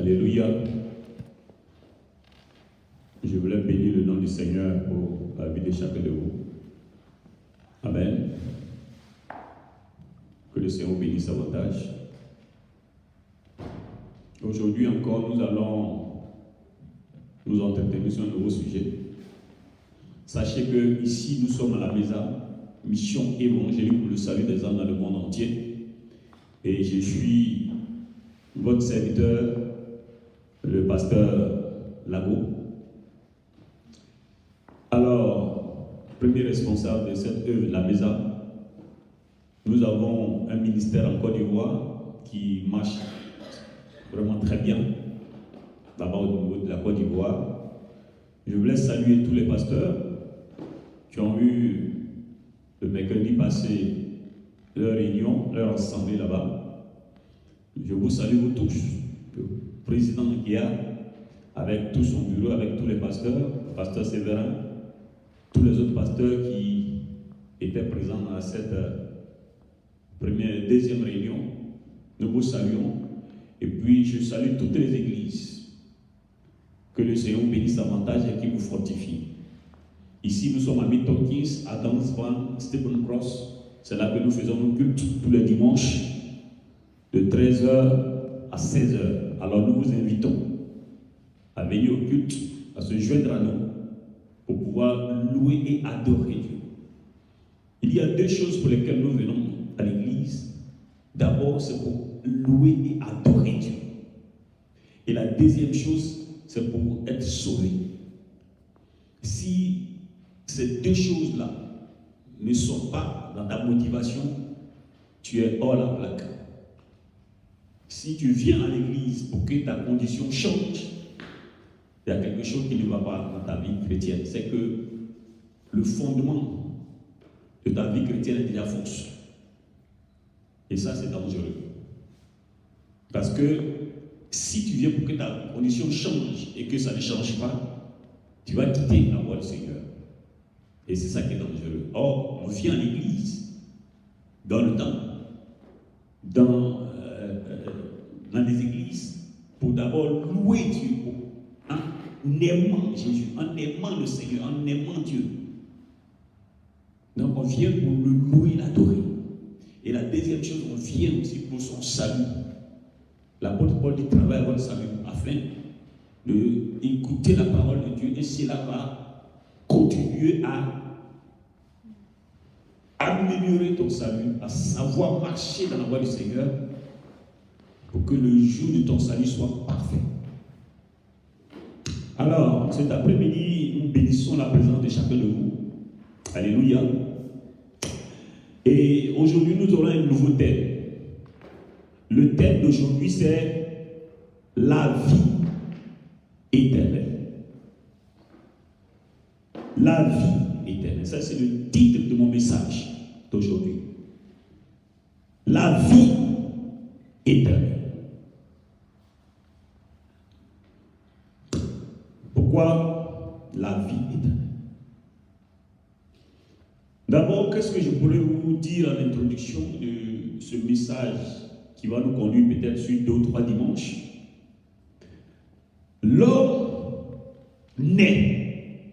Alléluia. Je voulais bénir le nom du Seigneur pour la vie de chacun de vous. Amen. Que le Seigneur bénisse davantage. Aujourd'hui encore, nous allons nous entretenir sur un nouveau sujet. Sachez que ici, nous sommes à la maison, mission évangélique pour le salut des âmes dans le monde entier. Et je suis votre serviteur, le pasteur Lago. Alors, premier responsable de cette œuvre, la maison, nous avons un ministère en Côte d'Ivoire qui marche vraiment très bien. D'abord au niveau de la Côte d'Ivoire. Je voulais saluer tous les pasteurs qui ont eu le mercredi passé leur réunion, leur assemblée là-bas. Je vous salue vous tous. Le président Guia, avec tout son bureau, avec tous les pasteurs, pasteur Séverin, tous les autres pasteurs qui étaient présents à cette deuxième réunion, nous vous saluons. Et puis je salue toutes les églises. Que le Seigneur bénisse davantage et qu'il vous fortifie. Ici, nous sommes à Mid-Tonkins, à Dansvan, Stephen Cross. C'est là que nous faisons nos cultes tous les dimanches, de 13h à 16h. Alors nous vous invitons à venir au culte, à se joindre à nous, pour pouvoir louer et adorer Dieu. Il y a deux choses pour lesquelles nous venons à l'église. D'abord, c'est pour louer et adorer Dieu. Et la deuxième chose, c'est pour être sauvé. Si ces deux choses-là ne sont pas dans ta motivation, tu es hors la plaque. Si tu viens à l'église pour que ta condition change, il y a quelque chose qui ne va pas dans ta vie chrétienne. C'est que le fondement de ta vie chrétienne est déjà fausse. Et ça, c'est dangereux. Parce que si tu viens pour que ta condition change et que ça ne change pas, tu vas quitter la voie du Seigneur. Et c'est ça qui est dangereux. Or, on vient à l'église, dans le temps, dans les églises, pour d'abord louer Dieu, en aimant Jésus, en aimant le Seigneur, en aimant Dieu. Donc on vient pour le louer, l'adorer. Et la deuxième chose, on vient aussi pour son salut. L'apôtre Paul dit travaille à votre salut afin d'écouter la parole de Dieu, et cela va contribuer à améliorer ton salut, à savoir marcher dans la voie du Seigneur pour que le jour de ton salut soit parfait. Alors, cet après-midi, nous bénissons la présence de chacun de vous. Alléluia. Et aujourd'hui, nous aurons un nouveau thème. Le thème d'aujourd'hui, c'est la vie éternelle. La vie éternelle. Ça, c'est le titre de mon message d'aujourd'hui. La vie éternelle. Pourquoi la vie éternelle? D'abord, qu'est-ce que je pourrais vous dire en introduction de ce message qui va nous conduire peut-être sur 2 ou 3 dimanches? L'homme naît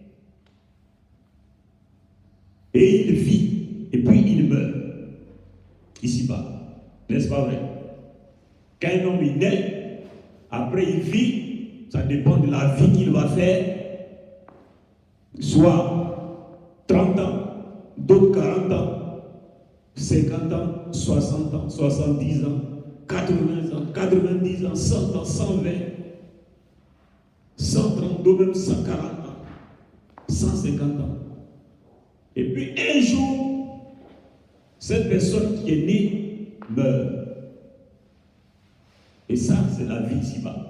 et il vit et puis il meurt ici-bas, n'est-ce pas vrai? Quand un homme il naît, après il vit, ça dépend de la vie qu'il va faire, soit 30 ans, d'autres 40 ans, 50 ans, 60 ans, 70 ans, 80 ans, 90 ans, 100 ans, 120, 132, même 140 ans, 150 ans. Et puis un jour, cette personne qui est née meurt. Et ça, c'est la vie ici-bas.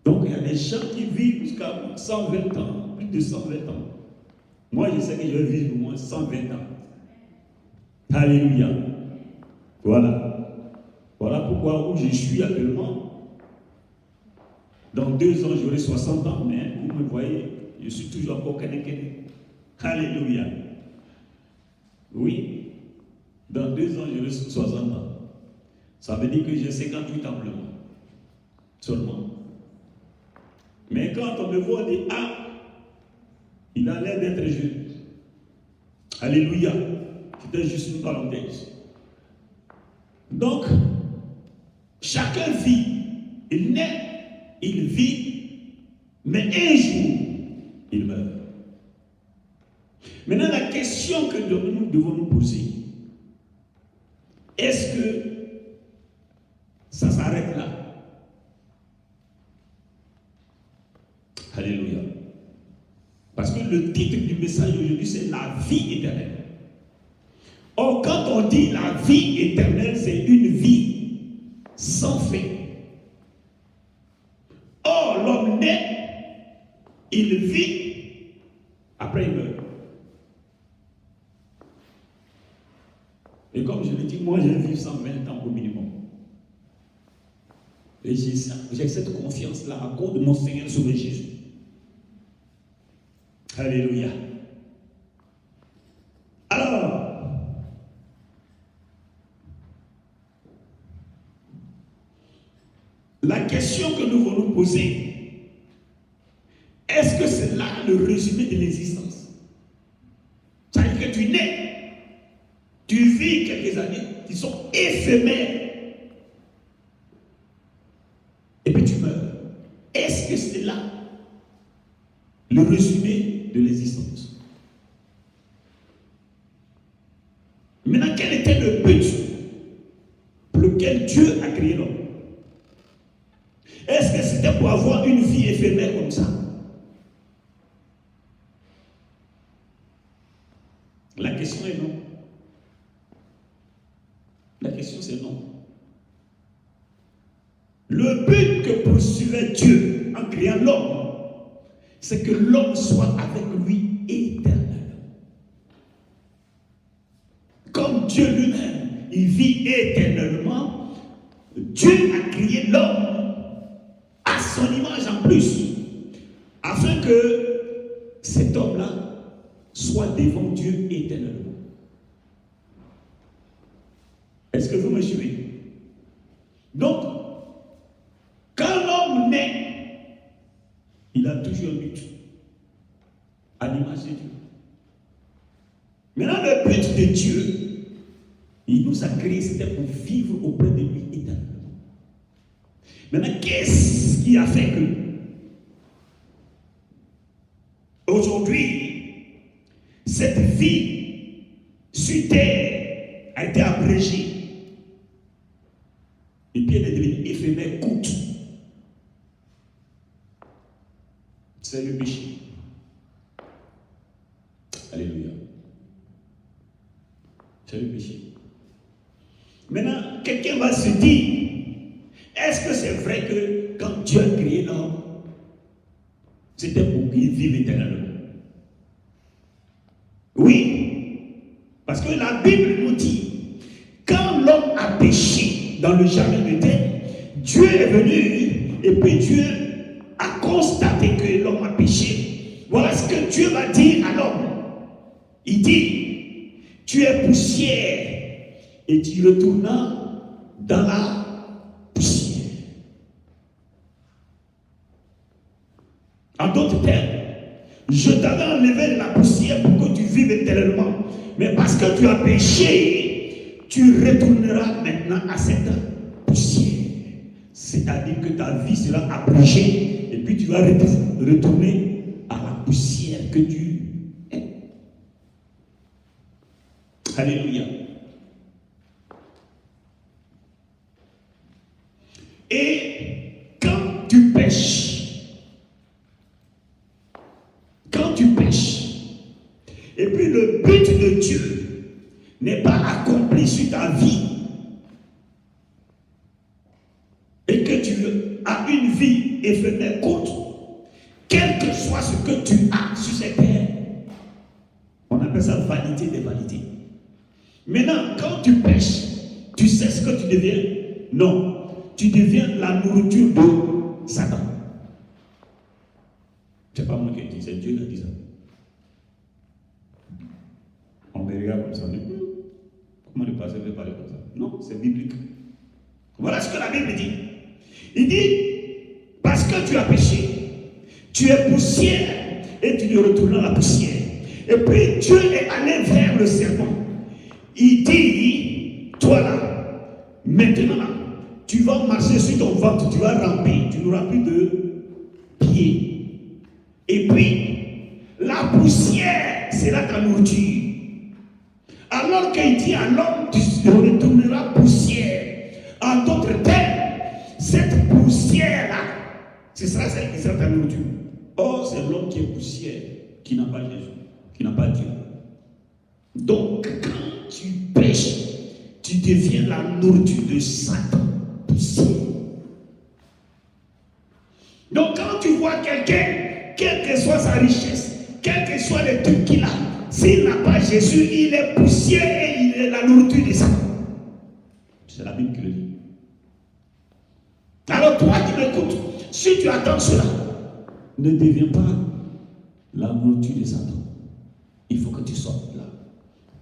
Donc il y a des gens qui vivent jusqu'à 120 ans, plus de 120 ans. Moi, je sais que je vais vivre au moins 120 ans. Alléluia. Voilà. Voilà pourquoi où je suis actuellement. Dans 2 ans, j'aurai 60 ans, mais vous me voyez, je suis toujours encore Kéné. Alléluia. Oui. Dans 2 ans, j'aurai 60 ans. Ça veut dire que j'ai 58 ans plein. seulement. Mais quand on me voit, on dit, ah, il a l'air d'être jeune. Alléluia. C'était juste une parenthèse. Donc, chacun vit. Il naît, il vit, mais un jour, il meurt. Maintenant, la question que nous devons nous poser, est-ce que ça s'arrête là? Alléluia. Parce que le titre du message aujourd'hui, c'est la vie éternelle. Or, quand on dit la vie éternelle, c'est une vie sans fin. Or, l'homme naît, il vit, après il meurt. Et comme je l'ai dit, moi, je vais vivre 120 ans au minimum. Et j'ai cette confiance-là à cause de mon Seigneur Sauveur Jésus. Alléluia. Alors, la question que nous voulons nous poser, est-ce que c'est là le résumé de l'existence? C'est-à-dire que tu nais, tu vis quelques années qui sont éphémères, et puis tu meurs. Est-ce que c'est là le résumé de l'existence? Maintenant, quel était le but pour lequel Dieu a créé l'homme? Est-ce que c'était pour avoir une vie éphémère comme ça? La question est non. La question c'est non. Le but que poursuivait Dieu en créant l'homme, c'est que l'homme soit avec lui éternellement. Comme Dieu lui-même, il vit éternellement, Dieu a créé l'homme à son image en plus, afin que cet homme-là soit devant Dieu éternellement. Est-ce que vous me suivez? Donc, quand l'homme naît, il a toujours un but, à l'image de Dieu. Maintenant, le but de Dieu, il nous a créé, c'était pour vivre auprès de lui éternellement. Maintenant, qu'est-ce qui a fait que aujourd'hui, cette vie sur terre a été abrégée et puis elle est devenue éphémère, courte? C'est le péché. Alléluia. C'est le péché. Maintenant, quelqu'un va se dire, est-ce que c'est vrai que quand Dieu a créé l'homme, c'était pour qu'il vive éternellement? Oui, parce que la Bible nous dit, quand l'homme a péché dans le jardin d'Éden, Dieu est venu et puis Dieu a constaté que l'homme a péché. Voilà ce que Dieu va dire à l'homme. Il dit, tu es poussière et tu retourneras dans la poussière. En d'autres termes, je t'avais enlevé de la poussière pour que tu vives éternellement. Mais parce que tu as péché, tu retourneras maintenant à cette poussière. C'est-à-dire que ta vie sera abrégée et puis tu vas retourner à la poussière que tu es. Alléluia. Et quand tu pêches, et puis le but de Dieu n'est pas accompli sur ta vie, et que tu as une vie éphémère courte, quel que soit ce que tu as sur cette terre, on appelle ça vanité des vanités. Maintenant, quand tu pêches, tu sais ce que tu deviens? Non, tu deviens la nourriture de Satan. C'est pas moi qui dis, c'est Dieu qui a dit ça. On me regarde comme ça, on dit, comment le pasteur peut parler comme ça? Non, c'est biblique. Voilà ce que la Bible dit. Il dit, que tu as péché, tu es poussière et tu te retournes à la poussière. Et puis Dieu est allé vers le serpent. Il dit, toi là, maintenant là, tu vas marcher sur ton ventre, tu vas ramper, tu n'auras plus de pieds. Et puis, la poussière sera ta nourriture. Alors qu'il dit à l'homme, tu retourneras poussière. En d'autres termes, cette poussière-là, ce sera celle qui sera ta nourriture. Or, c'est l'homme qui est poussière, qui n'a pas Jésus, qui n'a pas Dieu. Donc, quand tu pêches, tu deviens la nourriture de Satan, poussière. Donc, quand tu vois quelqu'un, quelle que soit sa richesse, quels que soient les trucs qu'il a, s'il n'a pas Jésus, il est poussière et il est la nourriture de Satan. C'est la Bible qui le dit. Alors toi qui m'écoutes, si tu attends cela, ne deviens pas la nourriture de Satan. Il faut que tu sortes de là.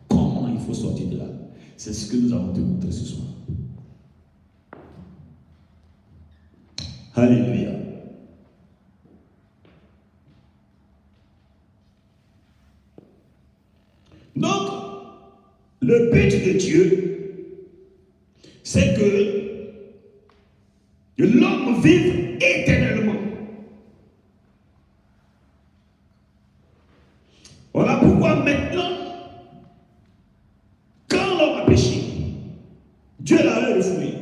Comment il faut sortir de là? C'est ce que nous allons te montrer ce soir. Alléluia. Donc, le but de Dieu, c'est que l'homme vive éternellement. Voilà pourquoi maintenant, quand l'homme a péché, Dieu l'avait refoulé.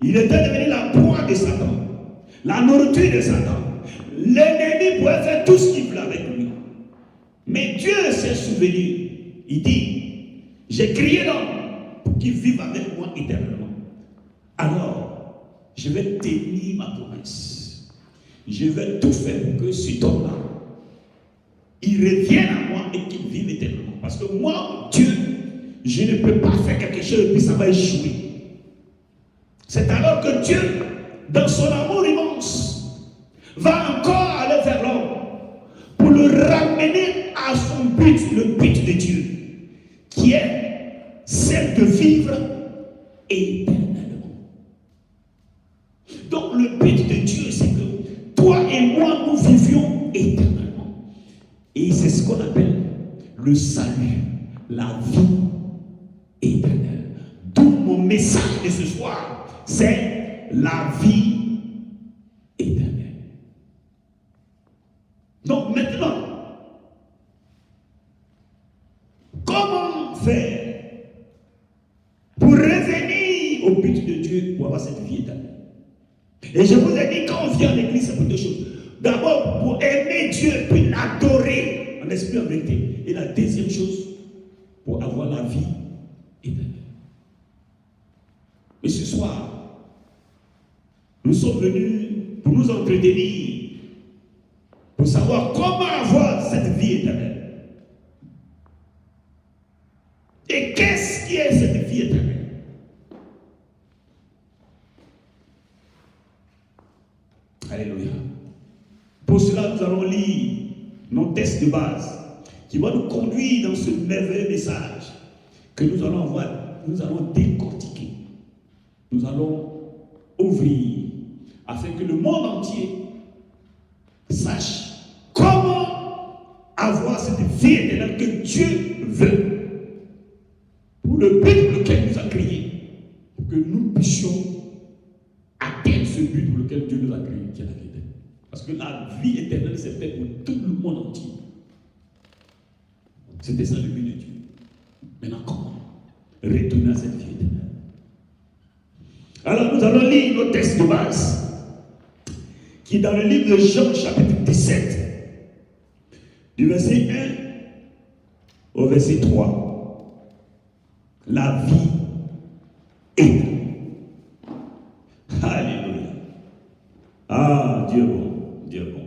Il était devenu la proie de Satan, la nourriture de Satan. L'ennemi pouvait faire tout ce qu'il voulait avec lui. Mais Dieu s'est souvenu. Il dit, j'ai créé l'homme pour qu'il vive avec moi éternellement. Alors, je vais tenir ma promesse. Je vais tout faire pour que cet homme-là, il revienne à moi et qu'il vive éternellement. Parce que moi, Dieu, je ne peux pas faire quelque chose et puis ça va échouer. C'est alors que Dieu, dans son amour immense, va encore aller vers l'homme pour le ramener à son but, le but de Dieu, qui est celle de vivre éternellement. Donc le but de Dieu, c'est que toi et moi, nous vivions éternellement. Et c'est ce qu'on appelle le salut, la vie éternelle. D'où mon message de ce soir, c'est la vie éternelle. Donc maintenant, comment faire pour revenir au but de Dieu pour avoir cette vie éternelle? Et je vous ai dit, quand on vient à l'église, c'est pour deux choses. D'abord, pour aimer Dieu, puis l'adorer en esprit et en vérité. Et la deuxième chose, pour avoir la vie éternelle. Et ce soir, nous sommes venus pour nous entretenir, pour savoir comment avoir cette vie éternelle. Et qu'est-ce qui est cette vie éternelle? Alléluia. Pour cela, nous allons lire nos textes de base qui vont nous conduire dans ce merveilleux message que nous allons voir, nous allons décortiquer. Nous allons ouvrir afin que le monde entier sache comment avoir cette vie éternelle que Dieu veut. Pour le but pour lequel il nous a créés, pour que nous puissions atteindre ce but pour lequel Dieu nous a créés, qui est la vie éternelle. Parce que la vie éternelle, c'est fait pour tout le monde entier. C'était ça le but de Dieu. Maintenant, comment retourner à cette vie éternelle? Alors, nous allons lire nos textes de base, qui est dans le livre de Jean, chapitre 17, du verset 1 au verset 3. La vie éternelle. Alléluia. Ah, Dieu est bon, Dieu est bon.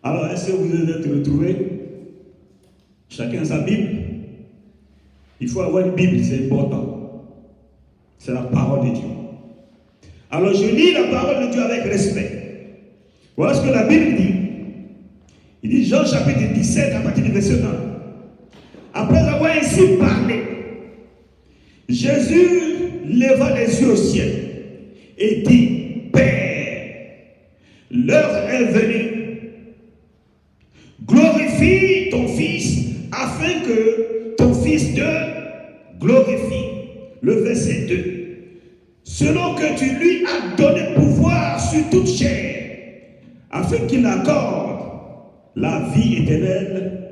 Alors, est-ce que vous devez être retrouvés? Chacun sa Bible. Il faut avoir une Bible, c'est important. C'est la parole de Dieu. Alors, je lis la parole de Dieu avec respect. Voilà ce que la Bible dit. Il dit, Jean chapitre 17, à partir du verset 1. Après avoir ainsi parlé, Jésus leva les yeux au ciel et dit, Père, leur est venu. Glorifie ton Fils afin que ton Fils te glorifie. Le verset 2. Selon que tu lui as donné pouvoir sur toute chair, afin qu'il accorde la vie éternelle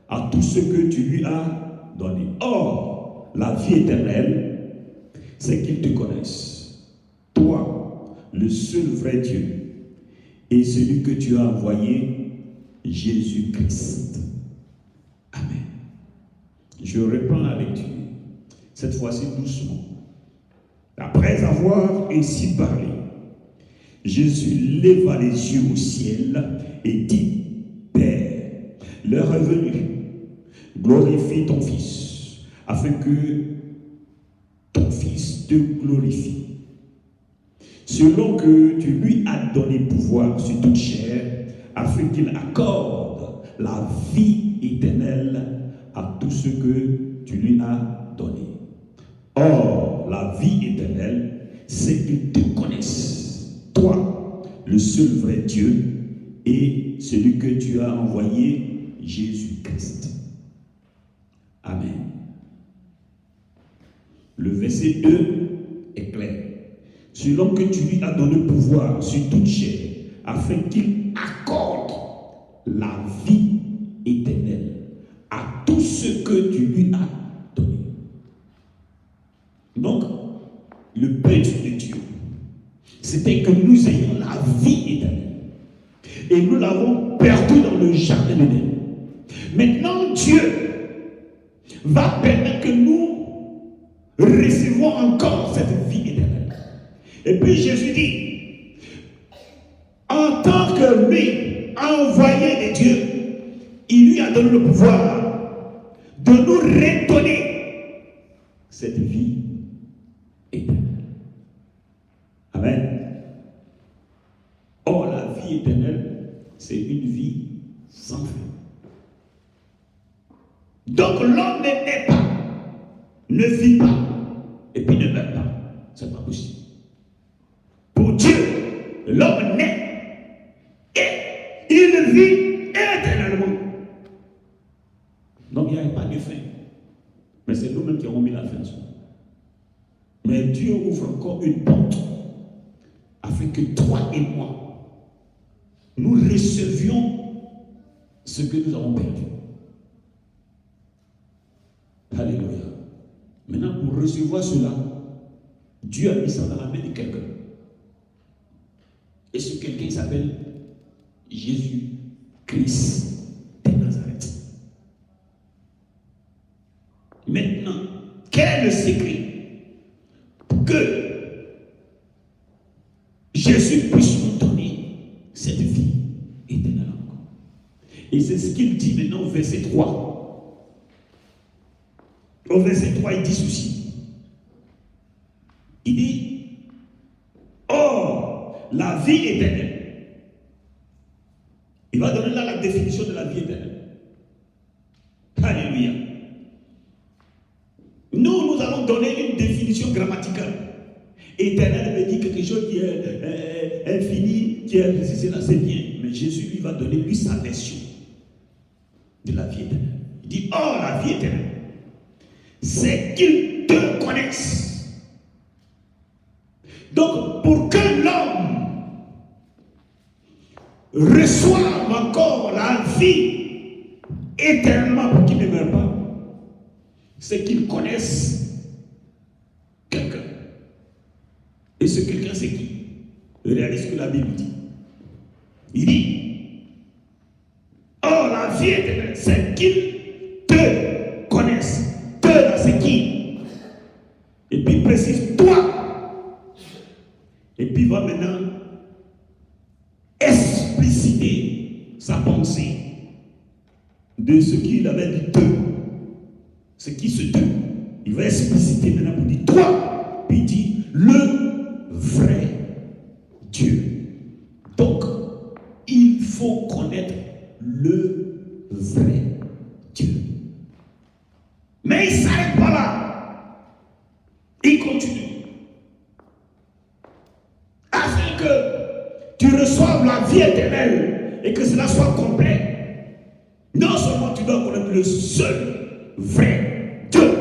à tous ceux que tu lui as donné. Or, la vie éternelle, c'est qu'ils te connaissent, toi, le seul vrai Dieu, et celui que tu as envoyé, Jésus-Christ. Amen. Je reprends la lecture, cette fois-ci doucement. Après avoir ainsi parlé, Jésus leva les yeux au ciel et dit, Père, l'heure est venue, glorifie ton Fils, afin que ton Fils te glorifie. Selon que tu lui as donné pouvoir sur toute chair, afin qu'il accorde la vie éternelle à tous ceux que tu lui as donné. Or, la vie éternelle, c'est qu'ils te connaissent, toi, le seul vrai Dieu, et celui que tu as envoyé, Jésus-Christ. Amen. Le verset 2 est clair. Selon que tu lui as donné pouvoir sur toute chair, afin qu'il accorde la vie éternelle à tout ce que tu lui as donné. Donc, le but de Dieu, c'était que nous ayons la vie éternelle. Et nous l'avons perdu dans le jardin d'Éden. Maintenant, Dieu va permettre que nous recevons encore cette vie éternelle. Et puis Jésus dit, en tant que lui, envoyé de Dieu, il lui a donné le pouvoir de nous redonner cette vie éternelle. Amen. Or, la vie éternelle, c'est une vie sans fin. Donc, l'homme ne naît pas, ne vit pas, et puis ne meurt pas. C'est pas possible. Pour Dieu, l'homme naît et il vit éternellement. Donc, il n'y a pas de fin. Mais c'est nous-mêmes qui avons mis la fin sur. Mais Dieu ouvre encore une porte afin que toi et moi, nous recevions ce que nous avons perdu. Alléluia. Maintenant, pour recevoir cela, Dieu a mis ça dans la main de quelqu'un. Et ce quelqu'un s'appelle Jésus-Christ de Nazareth. Maintenant, quel est le secret pour que Jésus puisse nous donner cette vie éternelle encore? Et c'est ce qu'il dit maintenant au verset 3. Au verset 3, il dit ceci. Il dit, or, la vie éternelle. Il va donner là la définition de la vie éternelle. Alléluia. Nous allons donner une définition grammaticale. Éternel veut dire quelque chose qui est infini, qui est, c'est bien. Mais Jésus lui va donner lui sa version de la vie éternelle. Il dit, oh, la vie éternelle, c'est qu'ils te connaissent. Donc, pour que l'homme reçoive encore la vie éternellement pour qu'il ne meure pas, c'est qu'il connaisse quelqu'un. Et ce quelqu'un, c'est qui? Réalise ce que la Bible dit. Il dit, oh, la vie éternelle, c'est qu'ils te connaissent. Te, là, c'est qui? Et puis, précise toi. Et puis, va maintenant expliciter sa pensée de ce qu'il avait dit te. C'est qui ce te? Il va expliciter maintenant pour dire toi. Puis il dit le vrai Dieu. Donc, il faut connaître le vrai Dieu. Mais il ne s'arrête pas là. Il continue. Afin que tu reçoives la vie éternelle et que cela soit complet, non seulement tu dois connaître le seul vrai Dieu.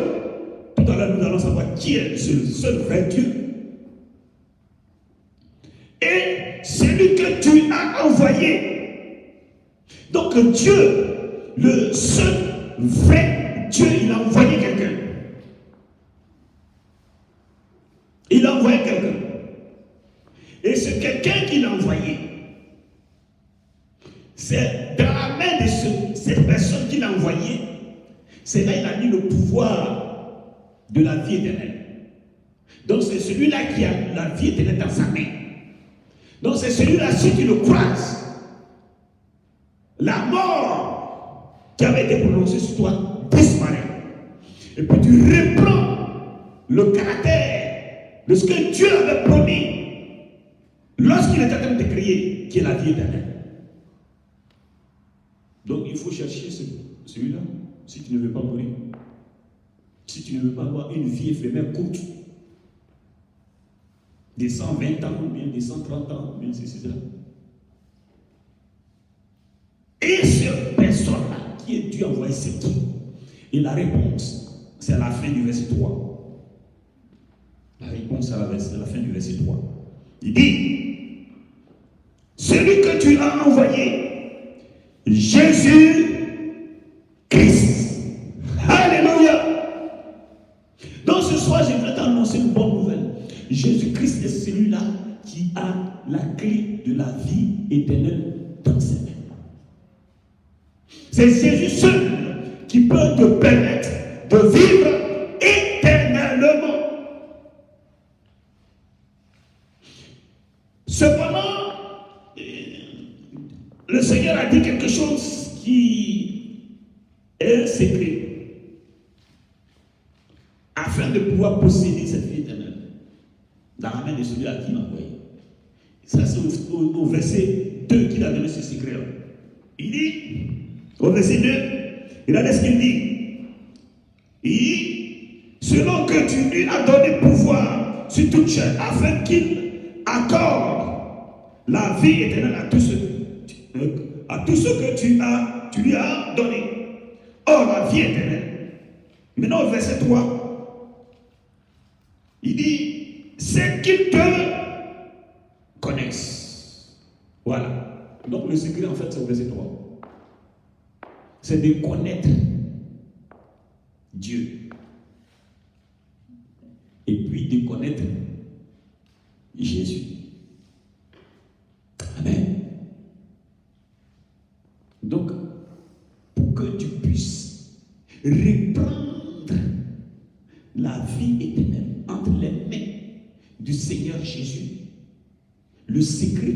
Tout à l'heure, nous allons savoir qui est ce seul vrai Dieu. Et celui que tu as envoyé. Donc Dieu, le seul vrai Dieu, il a envoyé quelqu'un. Il a envoyé quelqu'un. Et ce quelqu'un qu'il a envoyé, c'est dans la main de cette personne qu'il a envoyée, c'est là qu'il a mis le pouvoir de la vie éternelle. Donc c'est celui-là qui a la vie éternelle dans sa main. Donc c'est celui-là, si tu le croises, la mort qui avait été prononcée sur toi disparaît. Et puis tu reprends le caractère de ce que Dieu avait promis lorsqu'il était en train de te créer, qui est la vie éternelle. Donc il faut chercher celui-là si tu ne veux pas mourir. Si tu ne veux pas avoir une vie éphémère courte, des 120 ans, ou bien des 130 ans, ou bien c'est cela. Et cette personne-là, qui est Dieu envoyé, c'est qui? Et la réponse, c'est à la fin du verset 3. La réponse, c'est à la fin du verset 3. Il dit, celui que tu as envoyé, Jésus-Christ. Alléluia. Donc ce soir, je vais t'annoncer une bonne nouvelle. Jésus-Christ est celui-là qui a la clé de la vie éternelle dans ses mains. C'est Jésus seul qui peut te permettre de vivre éternellement. Cependant, le Seigneur a dit quelque chose qui est un secret. Afin de pouvoir posséder cette vie éternelle dans la main de celui-là qui m'a envoyé. Ça, c'est au verset 2 qu'il a donné ce secret-là. Il dit, au verset 2, il a dit ce qu'il dit. Il dit, selon que tu lui as donné pouvoir sur toute chair, afin qu'il accorde la vie éternelle à tous ceux que tu lui as donné. Or, la vie éternelle. Maintenant, au verset 3, il dit, c'est qu'ils te connaissent. Voilà. Donc le secret, en fait, c'est au verset 3. C'est de connaître Dieu. Et puis de connaître Jésus. Amen. Donc, pour que tu puisses reprendre la vie éternelle entre les mains du Seigneur Jésus, le secret,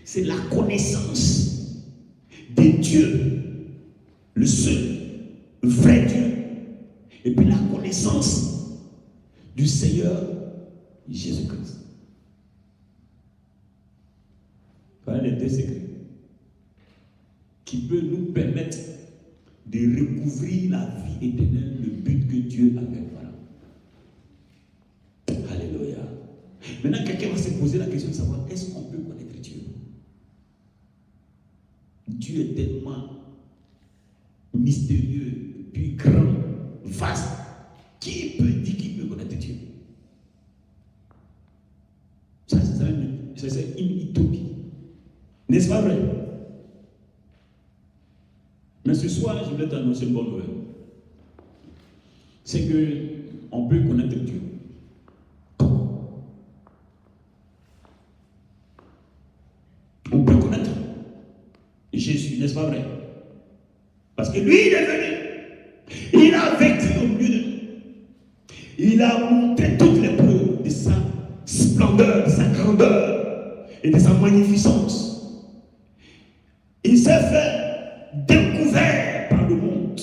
c'est la connaissance de Dieu, le seul vrai Dieu, et puis la connaissance du Seigneur Jésus-Christ. Voilà les deux secrets qui peuvent nous permettre de recouvrir la vie éternelle, le but que Dieu avait. Voilà. Alléluia. Maintenant, quelqu'un va se poser la question de savoir, est-ce qu'on peut connaître Dieu? Dieu est tellement mystérieux, puis grand, vaste. Qui peut dire qu'il peut connaître Dieu? Ça, c'est une utopie. N'est-ce pas vrai? Mais ce soir, je voulais t'annoncer une bonne nouvelle. C'est qu'on peut connaître Dieu. On peut connaître Jésus, n'est-ce pas vrai? Parce que lui, il est venu. Il a vécu au milieu de nous. Il a montré toutes les preuves de sa splendeur, de sa grandeur et de sa magnificence. Il s'est fait découvert par le monde.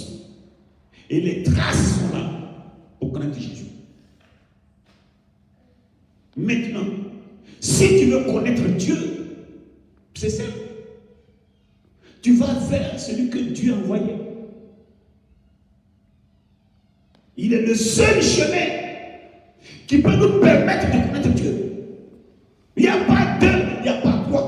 Et les traces sont là pour connaître Jésus. Maintenant, si tu veux connaître Dieu, c'est simple. Tu vas vers celui que Dieu a envoyé. Il est le seul chemin qui peut nous permettre de connaître Dieu. Il n'y a pas deux, il n'y a pas trois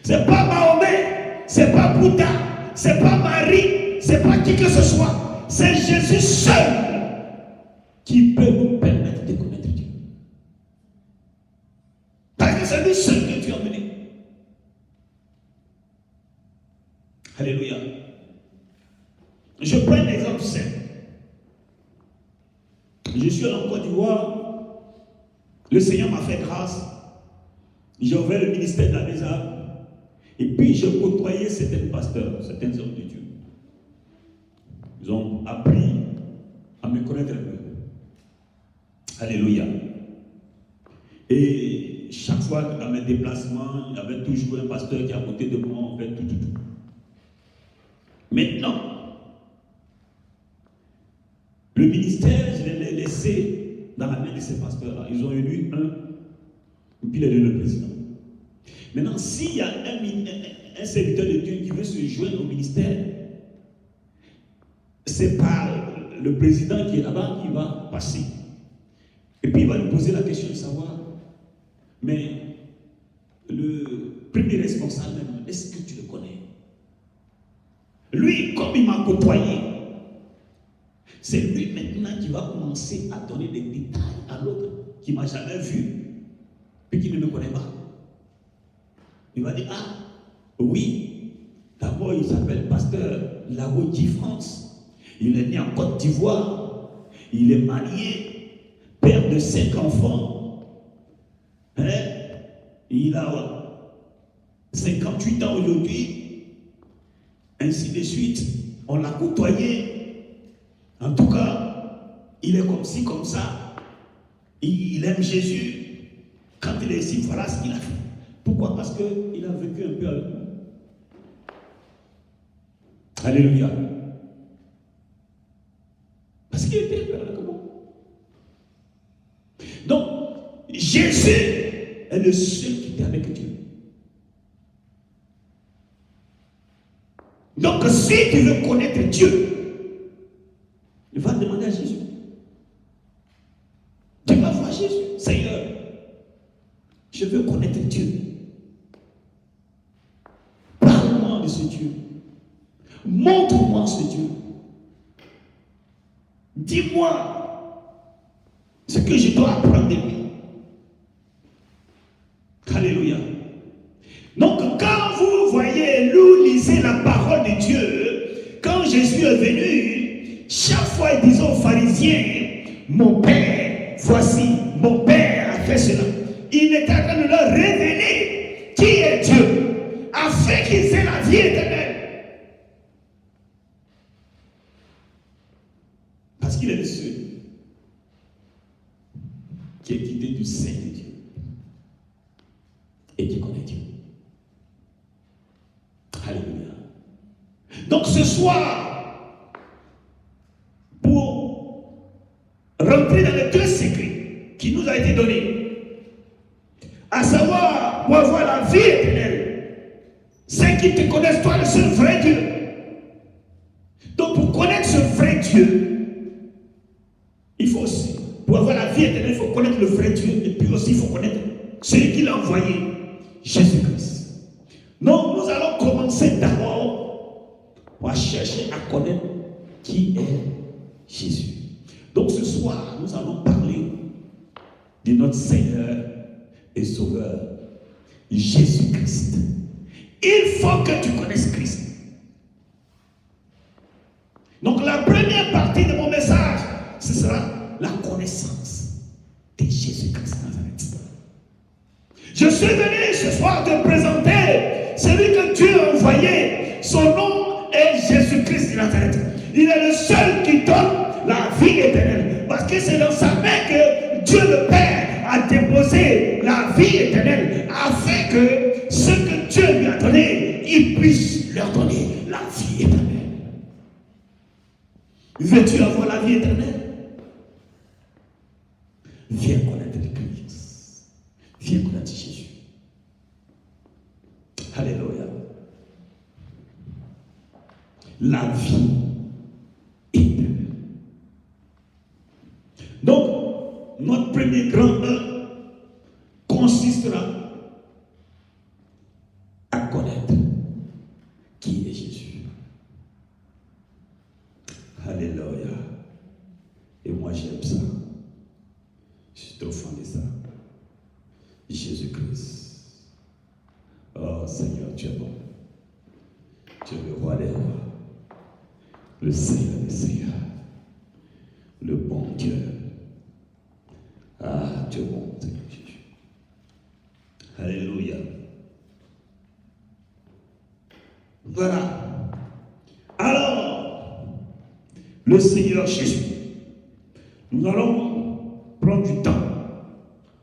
C'est pas Mahomet, c'est pas Bouddha, c'est pas Marie, c'est pas qui que ce soit. C'est Jésus seul qui peut nous permettre de connaître Dieu. Parce que c'est lui seul que Dieu a mené. Alléluia. Je prends un exemple simple. Je suis en Côte d'Ivoire. Le Seigneur m'a fait grâce. J'ai ouvert le ministère de la Mesa. Et puis j'ai côtoyé certains pasteurs, certains hommes de Dieu. Ils ont appris à me connaître un peu. Alléluia. Et chaque fois dans mes déplacements, il y avait toujours un pasteur qui est à côté de moi, on fait tout. Maintenant, le ministère, je l'ai laissé dans la main de ces pasteurs-là. Ils ont élu un, et puis il est le président. Maintenant, s'il y a un serviteur de Dieu qui veut se joindre au ministère, c'est par le président qui est là-bas qui va passer. Et puis il va lui poser la question de savoir, mais le premier responsable, est-ce que tu le connais? Lui, comme il m'a côtoyé, c'est lui maintenant qui va commencer à donner des détails à l'autre qui ne m'a jamais vu et qui ne me connaît pas. Il va dire, ah, oui, d'abord il s'appelle pasteur Lago-Di France. Il est né en Côte d'Ivoire. Il est marié, père de 5 enfants. Hein? Il a 58 ans aujourd'hui. Ainsi de suite. On l'a côtoyé. En tout cas, il est comme ci, comme ça. Il aime Jésus. Quand il est ici, voilà ce qu'il a fait. Pourquoi? Parce qu'il a vécu un peu avec nous. Alléluia. Parce qu'il était un peu avec moi. Donc, Jésus est le seul qui était avec Dieu. Donc, si tu veux connaître Dieu, il va demander à Jésus. Tu vas voir Jésus. Seigneur, je veux connaître Dieu. Parle-moi de ce Dieu. Montre-moi ce Dieu. Dis-moi ce que je dois apprendre de lui. Alléluia. Donc, quand vous voyez, nous lisez la parole de Dieu, quand Jésus est venu, chaque fois il disait aux pharisiens, mon Père, voici, mon Père a fait cela. Il est en train de leur révéler qui est Dieu, afin qu'ils aient la vie éternelle. Parce qu'il est le seul qui est quitté du sein de Dieu et qui connaît Dieu. Alléluia. Donc ce soir, pour rentrer dans les 2 secrets qui nous a été donnés, à savoir pour avoir la vie éternelle, ceux qui te connaissent, toi, le seul vrai Dieu. Donc pour connaître ce vrai Dieu, il faut aussi, pour avoir la vie éternelle, il faut connaître le vrai Dieu, et puis aussi il faut connaître celui qui l'a envoyé, Jésus-Christ. Donc nous allons commencer d'abord à chercher à connaître qui est Jésus. Donc ce soir, nous allons parler de notre Seigneur et Sauveur, Jésus-Christ. Il faut que tu connaisses Christ. Donc la première partie de mon message, ce sera la connaissance de Jésus-Christ Nazareth. Je suis venu ce soir te présenter celui que Dieu a envoyé. Son nom est Jésus-Christ de Nazareth. Il est le seul qui donne la vie éternelle. Parce que c'est dans sa main que Dieu le Père a déposé la vie éternelle, afin que ce que Dieu lui a donné, il puisse leur donner la vie éternelle. Veux-tu avoir la vie éternelle? Viens connaître Christ. Viens connaître Jésus. Alléluia. La vie éternelle. Donc, notre premier grand 1 consistera à connaître Le Seigneur, le bon Dieu. Ah, Dieu bon, Seigneur Jésus. Alléluia. Voilà. Alors, le Seigneur Jésus, nous allons prendre du temps,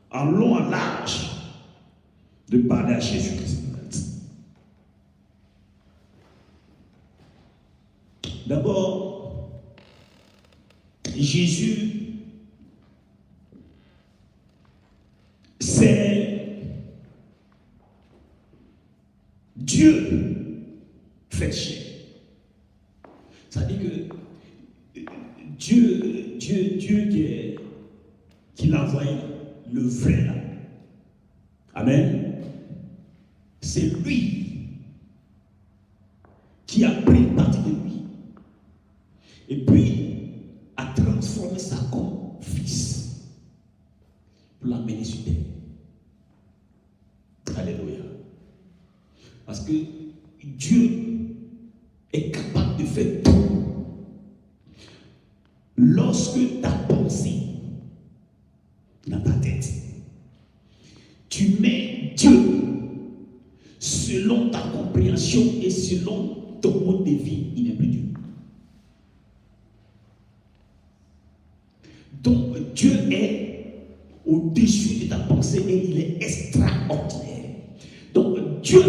en long, en large, de parler à Jésus-Christ. D'abord, Jésus, c'est Dieu fait chair. Ça veut dire que Dieu qui l'a envoyé, le vrai là. Amen. C'est lui qui a pris une partie de lui. Et puis, a transformé ça comme fils pour l'amener sur terre. Alléluia. Parce que Dieu est capable de faire tout. Lorsque ta pensée dans ta tête, tu mets Dieu selon ta compréhension et selon ton mode de vie, il n'est plus Dieu. Donc Dieu est au-dessus de ta pensée et il est extraordinaire. Donc Dieu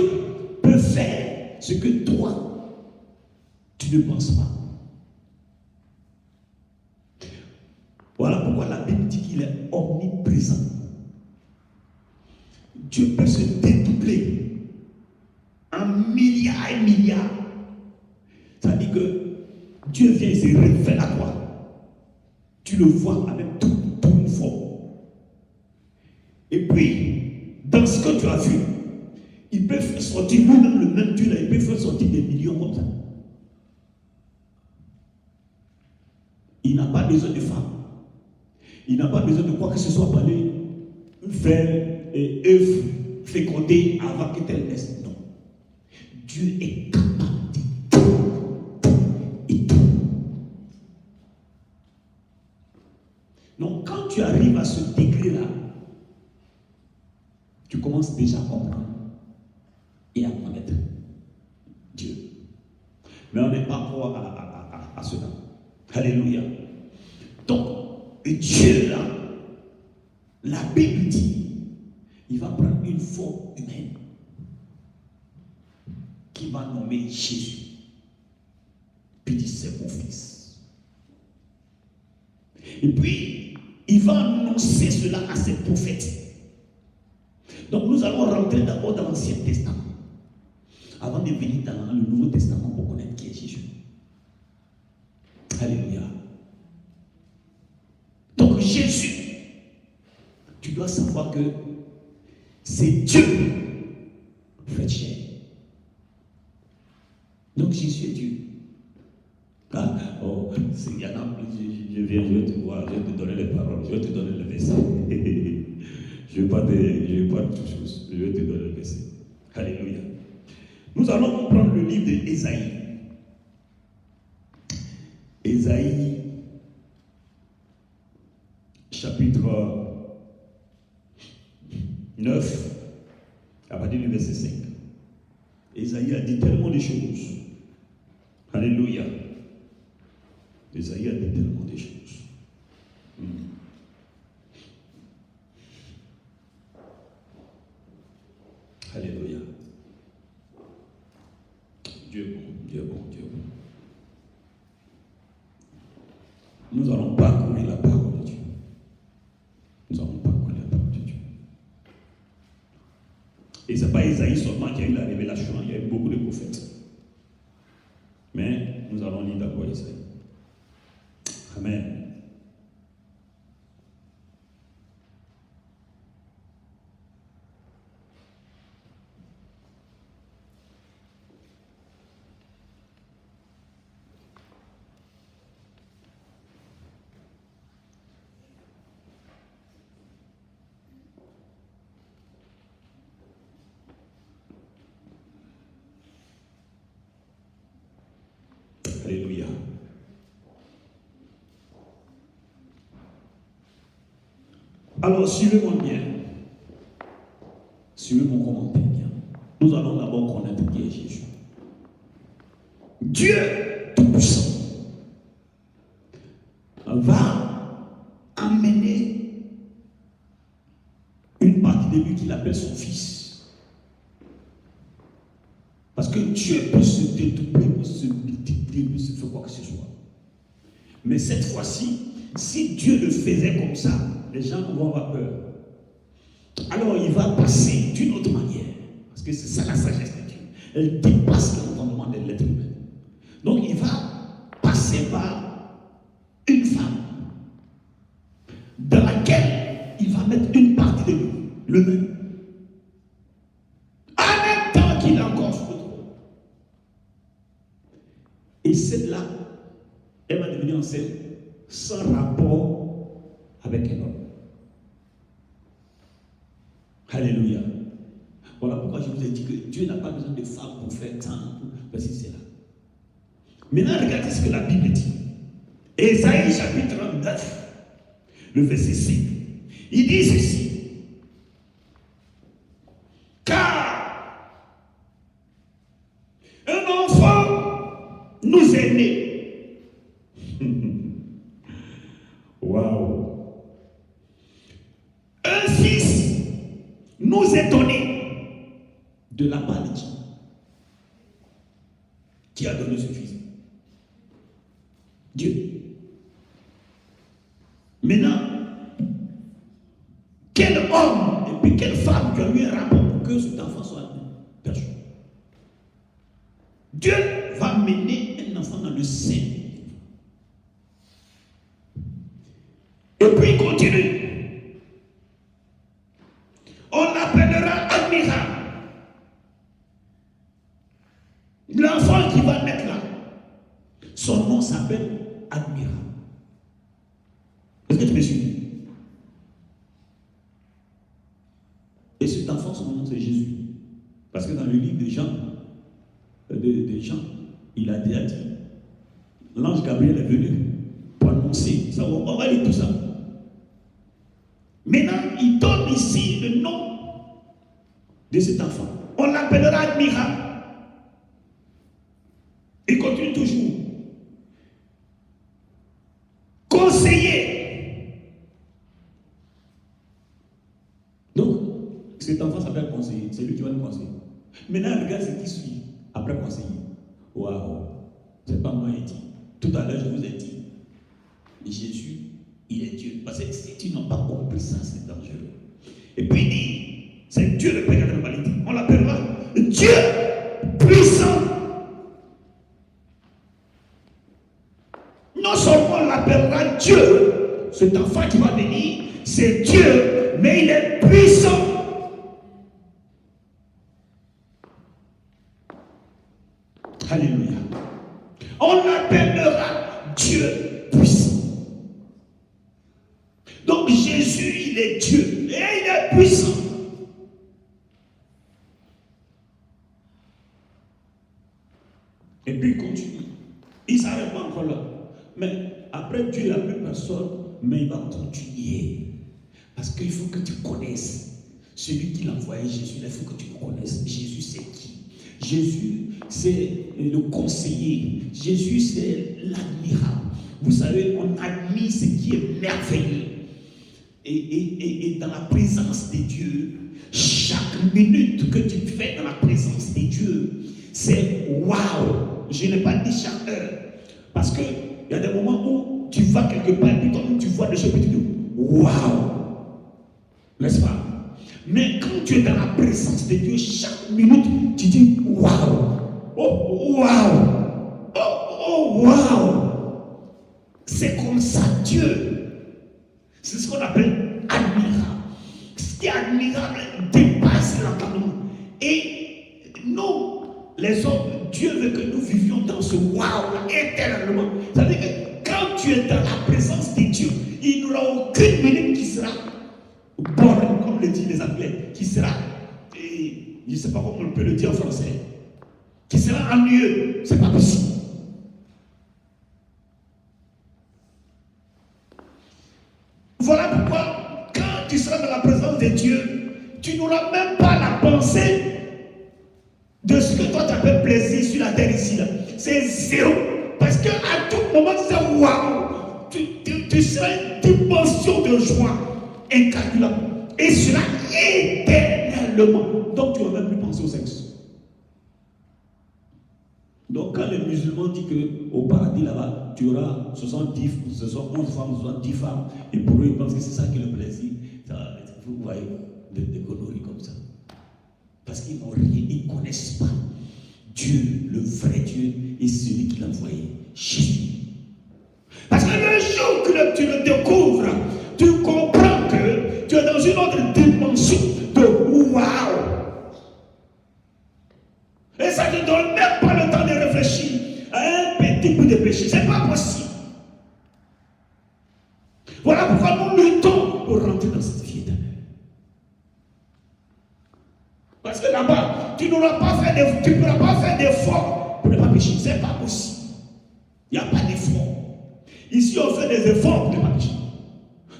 peut faire ce que toi, tu ne penses pas. Voilà pourquoi la Bible dit qu'il est omniprésent. Dieu peut se dédoubler en milliards et milliards. Ça veut dire que Dieu vient et se révèle à toi. Tu le vois avec toute une forme. Et puis, dans ce que tu as vu, il peut faire sortir, nous-mêmes le même Dieu là, il peut faire sortir des millions comme ça. Il n'a pas besoin de femmes. Il n'a pas besoin de quoi que ce soit pour aller faire œuvre fécondée avant que tel naisse. Non. Dieu est capable de tout et tout. Donc, quand tu arrives à ce degré-là, tu commences déjà à comprendre et à connaître Dieu. Mais on n'est pas encore à cela. Alléluia. Donc, Dieu, là, la Bible dit, il va prendre une forme humaine qui va nommer Jésus. Puis il dit, c'est mon fils. Et puis, il va annoncer cela à ses prophètes. Donc, nous allons rentrer d'abord dans l'Ancien Testament, avant de venir dans le Nouveau Testament pour connaître qui est Jésus. Alléluia. Donc, Jésus, tu dois savoir que c'est Dieu fait chair. Donc, Jésus est Dieu. Ah, oh, il y en a, je viens, je vais te voir, je vais te donner les paroles, je vais te donner le verset. Je ne vais pas toute chose, je vais te donner le verset. Alléluia. Nous allons prendre le livre d'Ésaïe. Ésaïe, chapitre 9, à partir du verset 5. Ésaïe a dit tellement de choses. Alléluia. Ésaïe a dit tellement de choses. Alléluia. Dieu est bon, Dieu est bon, Dieu est bon. Nous allons parcourir la parole de Dieu. Nous allons parcourir la parole de Dieu. Et ce n'est pas Ésaïe seulement qui a eu la révélation, il y a eu beaucoup de prophètes. Mais nous allons lire d'abord Ésaïe. Amen. Alléluia. Alors, suivez-moi bien. Suivez mon commentaire bien. Nous allons d'abord connaître qui est Jésus. Dieu Tout-Puissant va amener une partie de lui qu'il appelle son fils. Parce que Dieu peut se dédoubler, peut se multiplier, peut se faire quoi que ce soit. Mais cette fois-ci, si Dieu le faisait comme ça, les gens vont avoir peur. Alors il va passer d'une autre manière. Parce que c'est ça la sagesse de Dieu. Elle dépasse l'entendement de l'être humain. Donc il va passer par une femme dans laquelle il va mettre une partie de lui, le même. En même temps qu'il est encore sur le trône. Et celle-là, elle va devenir enceinte sans rapport avec un homme. Alléluia. Voilà pourquoi je vous ai dit que Dieu n'a pas besoin de femmes pour faire tant, parce que c'est là. Maintenant, regardez ce que la Bible dit. Ésaïe chapitre 9, le verset 5. Il dit ceci. Car un enfant nous est né. Waouh. Un fils nous est donné de la part de qui? Qui a donné ce fils? Dieu. Maintenant, quel homme et puis quelle femme qui a eu un rapport pour que cet enfant soit né? Personne. Dieu va mener un enfant dans le sein. Et puis il continue. On l'appellera admirable. L'enfant qui va naître là, son nom s'appelle admirable. Est-ce que tu me suis? Et cet enfant, son nom c'est Jésus. Parce que dans le livre de Jean, il a déjà dit, l'ange Gabriel est venu pour annoncer. Ça, on va lire tout ça. Maintenant, il donne ici le nom de cet enfant. On l'appellera admirable. Il continue toujours. Conseiller. Donc, cet enfant s'appelle conseiller. C'est lui qui va nous conseiller. Maintenant, regarde ce qui suit. Après conseiller. Waouh. C'est pas moi qui ai dit. Tout à l'heure, je vous ai dit. Jésus, il est Dieu. Parce que si tu n'as pas compris ça, c'est dangereux. Et puis il dit, c'est Dieu le Père de l'humanité. On l'appellera Dieu puissant. Non seulement on l'appellera Dieu, cet enfant qui va venir, c'est Dieu, mais il est puissant. Alléluia. On l'appellera Dieu puissant. Donc Jésus, il est Dieu et il est puissant. Et puis il continue. Il ne s'arrête pas encore là. Mais après Dieu, il n'y a plus personne, mais il va continuer. Parce qu'il faut que tu connaisses celui qui l'a envoyé, Jésus. Il faut que tu le connaisses. Jésus, c'est qui? Jésus, c'est le conseiller. Jésus, c'est l'admirable. Vous savez, on admire ce qui est merveilleux. Et dans la présence de Dieu, chaque minute que tu fais dans la présence de Dieu, c'est waouh. Je n'ai pas dit chaque heure. Parce qu'il y a des moments où tu vas quelque part et puis tu vois des choses et tu dis waouh. N'est-ce pas? Mais quand tu es dans la présence de Dieu, chaque minute, tu dis waouh. Oh waouh. Oh waouh. C'est comme ça Dieu. C'est ce qu'on appelle admirable. Ce qui est admirable dépasse l'entendement. Et nous, les hommes, Dieu veut que nous vivions dans ce waouh éternellement. Ça veut dire que quand tu es dans la présence de Dieu, il n'y aura aucune minute qui sera boring, comme le disent les Anglais, qui sera, et je ne sais pas comment on peut le dire en français, qui sera ennuyeux. C'est pas possible. Voilà pourquoi, quand tu de Dieu, tu n'auras même pas la pensée de ce que toi tu appelles plaisir sur la terre ici. Là. C'est zéro. Parce qu'à tout moment, tu dis waouh, tu seras une dimension de joie incalculable. Et cela éternellement. Donc tu ne vas même plus penser au sexe. Donc quand les musulmans disent qu'au paradis là-bas, tu auras 70, 11 femmes, 70 femmes, et pour eux ils pensent que c'est ça qui est le plaisir. Ça, vous voyez des conneries comme ça. Parce qu'ils n'ont rien, ils ne connaissent pas Dieu, le vrai Dieu, et celui qui l'a envoyé, Jésus. Parce que le jour que tu le découvres, tu comprends que tu es dans une autre dimension de waouh. Et ça ne te donne même pas le temps de réfléchir à un petit bout de péché. Ce n'est pas possible. Voilà pourquoi nous luttons pour rentrer dans cette vie éternelle. Parce que là-bas, tu ne pourras pas faire d'efforts pour ne pas pécher. Ce n'est pas possible. Il n'y a pas d'effort. Ici, on fait des efforts pour ne pas pécher.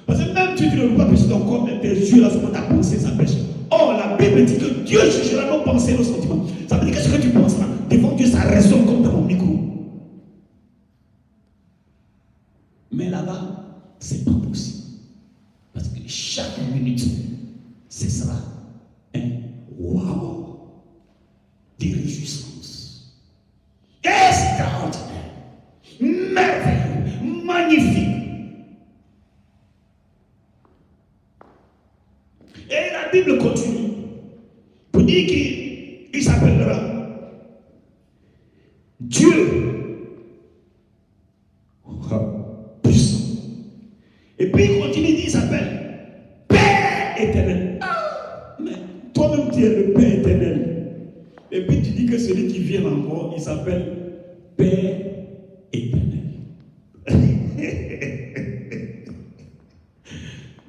Parce que même tu ne peux pas pécher ton corps, même tes yeux, là, ta pensée, ça pêche. Or, la Bible dit que Dieu jugera nos pensées, nos sentiments. Ça veut dire que ce que tu penses là, devant Dieu, ça résonne comme dans mon micro. Mais là-bas, c'est pas possible. Parce que chaque minute, ce sera un waouh, des réjouissances extraordinaires, merveilleux, magnifiques. Et la Bible continue pour dire qu'il s'appellera Dieu puissant. Et puis il continue, il s'appelle Père éternel. Ah, mais toi-même tu es le Père éternel. Et puis tu dis que celui qui vient encore, il s'appelle Père éternel.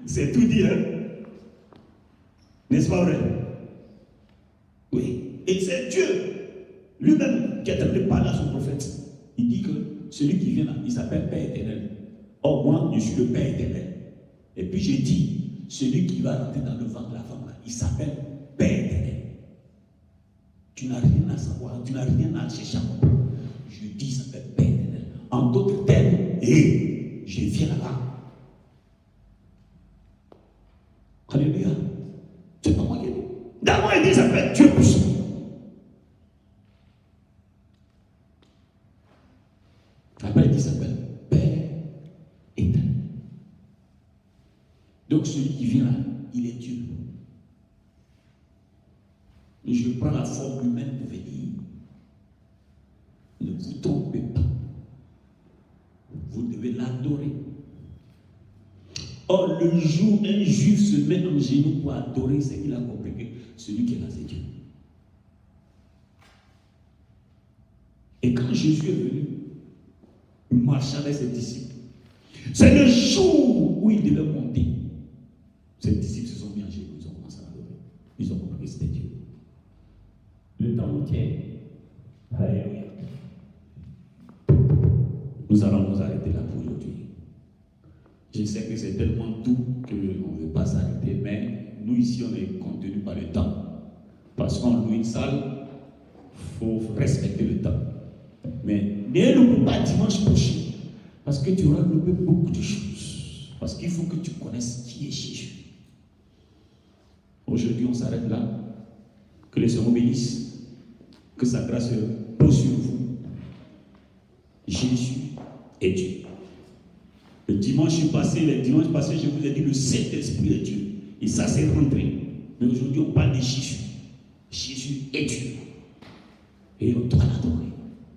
C'est tout dit, hein? N'est-ce pas vrai? Oui. Et c'est Dieu lui-même qui est en train de parler à son prophète. Il dit que celui qui vient là, il s'appelle Père éternel. Or, moi, je suis le Père éternel. Et puis j'ai dit, celui qui va rentrer dans le ventre de la femme là, il s'appelle Père éternel. Tu n'as rien à savoir, tu n'as rien à chercher à comprendre. Je dis, il s'appelle Père éternel. En d'autres termes, et je viens là-bas. Alléluia. C'est pas moi qui ai dit. D'abord, il dit, il s'appelle Dieu puissant. Après, il dit, il s'appelle Père éternel. Donc, celui qui vient là, il est Dieu. Et je prends la forme humaine pour venir. Ne vous trompez pas. Vous devez l'adorer. Or, le jour où un juif se met en genoux pour adorer, c'est qu'il a compris que celui qui est là, c'est Dieu. Et quand Jésus est venu, il marchait avec ses disciples. C'est le jour où il devait monter. Ses disciples se sont mis en genoux, ils ont commencé à adorer. Ils ont compris que c'était Dieu. Le temps nous tient. Alléluia. Nous allons nous arrêter là pour aujourd'hui. Je sais que c'est tellement doux qu'on ne veut pas s'arrêter, mais nous ici on est contenu par le temps. Parce qu'on loue une salle, il faut respecter le temps. Mais ne l'oublie pas dimanche prochain, parce que tu auras loupé beaucoup de choses. Parce qu'il faut que tu connaisses qui est Jésus. Aujourd'hui on s'arrête là. Que le Seigneur bénisse. Que sa grâce repose sur vous. Jésus est Dieu. Le dimanche passé, je vous ai dit le Saint-Esprit est Dieu. Et ça, c'est rentré. Mais aujourd'hui, on parle de Jésus. Jésus est Dieu. Et on doit l'adorer.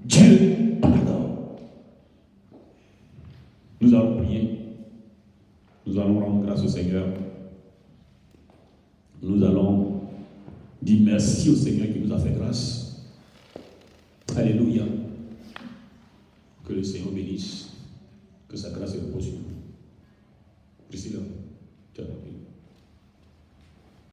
Dieu, on l'adore. Nous allons prier. Nous allons rendre grâce au Seigneur. Nous allons dire merci au Seigneur qui nous a fait grâce. Alléluia. Que le Seigneur bénisse. Que sa grâce repose sur nous.